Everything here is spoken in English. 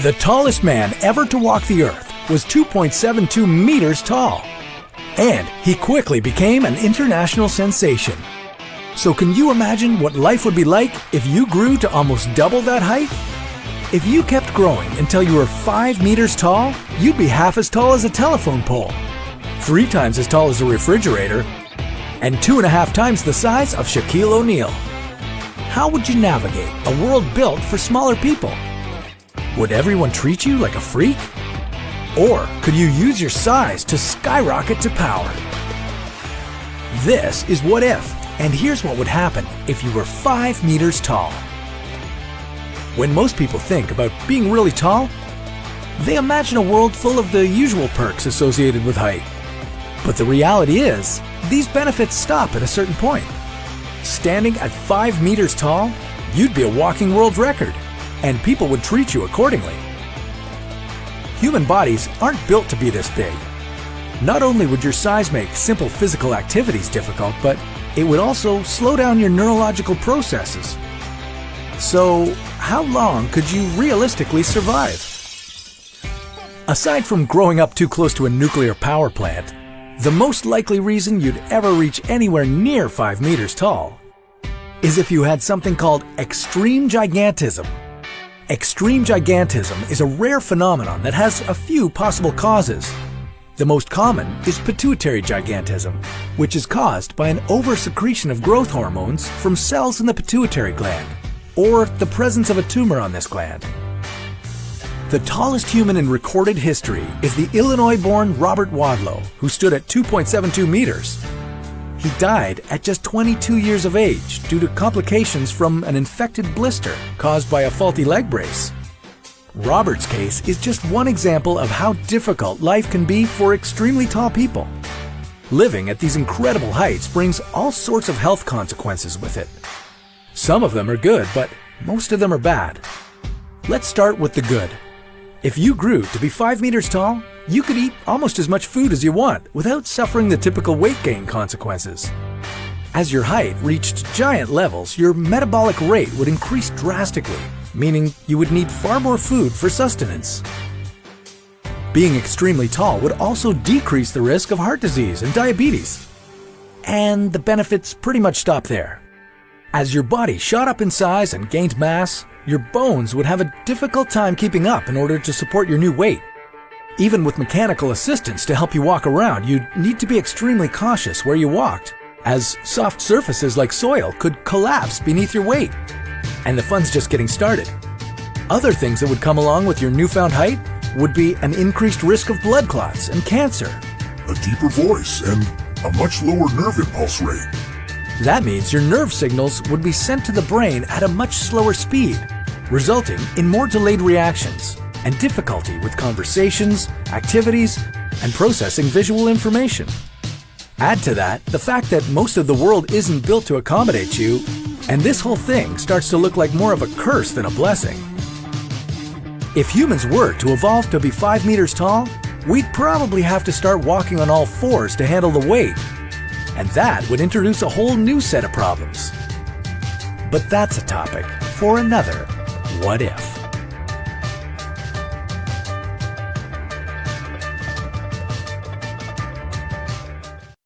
The tallest man ever to walk the earth was 2.72 meters tall, and he quickly became an international sensation. So can you imagine what life would be like if you grew to almost double that height? If you kept growing until you were 5 meters tall, you'd be half as tall as a telephone pole, 3 times as tall as a refrigerator, and 2.5 times the size of Shaquille O'Neal. How would you navigate a world built for smaller people? Would everyone treat you like a freak? Or could you use your size to skyrocket to power? This is What If, and here's what would happen if you were 5 meters tall. When most people think about being really tall, they imagine a world full of the usual perks associated with height. But the reality is, these benefits stop at a certain point. Standing at 5 meters tall, you'd be a walking world record, and people would treat you accordingly. Human bodies aren't built to be this big. Not only would your size make simple physical activities difficult, but it would also slow down your neurological processes. So, how long could you realistically survive? Aside from growing up too close to a nuclear power plant, the most likely reason you'd ever reach anywhere near 5 meters tall is if you had something called extreme gigantism. Extreme gigantism is a rare phenomenon that has a few possible causes. The most common is pituitary gigantism, which is caused by an oversecretion of growth hormones from cells in the pituitary gland, or the presence of a tumor on this gland. The tallest human in recorded history is the Illinois-born Robert Wadlow, who stood at 2.72 meters. He died at just 22 years of age due to complications from an infected blister caused by a faulty leg brace. Robert's case is just one example of how difficult life can be for extremely tall people. Living at these incredible heights brings all sorts of health consequences with it. Some of them are good, but most of them are bad. Let's start with the good. If you grew to be 5 meters tall, you could eat almost as much food as you want without suffering the typical weight gain consequences. As your height reached giant levels, your metabolic rate would increase drastically, meaning you would need far more food for sustenance. Being extremely tall would also decrease the risk of heart disease and diabetes. And the benefits pretty much stop there. As your body shot up in size and gained mass, your bones would have a difficult time keeping up in order to support your new weight. Even with mechanical assistance to help you walk around, you'd need to be extremely cautious where you walked, as soft surfaces like soil could collapse beneath your weight. And the fun's just getting started. Other things that would come along with your newfound height would be an increased risk of blood clots and cancer. A deeper voice and a much lower nerve impulse rate. That means your nerve signals would be sent to the brain at a much slower speed, resulting in more delayed reactions and difficulty with conversations, activities, and processing visual information. Add to that the fact that most of the world isn't built to accommodate you, and this whole thing starts to look like more of a curse than a blessing. If humans were to evolve to be 5 meters tall, we'd probably have to start walking on all fours to handle the weight. And that would introduce a whole new set of problems. But that's a topic for another What If.